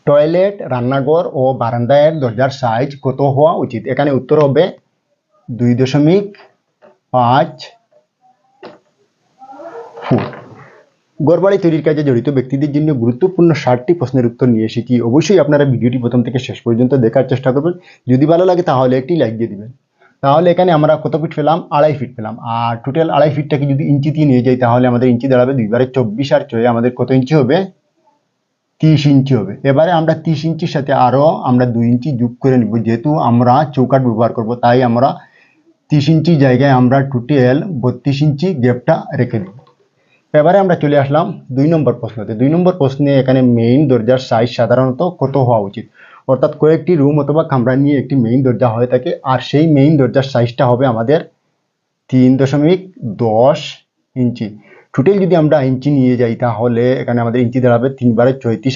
Toilet, রান্নাঘর ও বারান্দার দরজার সাইজ কত হওয়া উচিত? এখানে উত্তর হবে 2.5 ফুট। ঘরবাড়ি তৈরির কাজে জড়িত ব্যক্তিদের জন্য গুরুত্বপূর্ণ 60টি প্রশ্নের উত্তর নিয়ে এসেছি। অবশ্যই আপনারা ভিডিওটি প্রথম থেকে শেষ পর্যন্ত দেখার চেষ্টা করবেন। যদি ভালো লাগে তাহলে একটি লাইক দিয়ে দিবেন। তাহলে এখানে আমরা কত ফিট পেলাম? 2.5 ফিট পেলাম। আর টোটাল 2.5 ফিটটাকে যদি ইঞ্চিতে নিয়ে যাই তাহলে আমাদের ইঞ্চি দাঁড়াবে 2/24 আর 6 আমাদের কত ইঞ্চি হবে? 30 ইঞ্চি হবে। এবারে আমরা 30 ইঞ্চির সাথে আরও আমরা 2 ইঞ্চি যোগ করে নিব, যেহেতু আমরা চৌকাঠ ব্যবহার করব তাই আমরা 30 ইঞ্চি জায়গায় আমরা টোটাল 32 ইঞ্চি গ্যাপটা রেখে দিব। এবারে আমরা চলে আসলাম 2 নম্বর প্রশ্নতে। 2 নম্বর প্রশ্নে এখানে মেইন দরজার সাইজ সাধারণত কত হওয়া উচিত? অর্থাৎ কয়েকটি রুম অথবা কামরা নিয়ে একটি মেইন দরজা হয়ে থাকে, আর সেই মেইন দরজার সাইজটা হবে আমাদের 3.10 ইঞ্চি। টোটাল যদি আমরা ইঞ্চি নিয়ে যাই তাহলে এখানে আমাদের ইঞ্চি দাঁড়াবে 3/34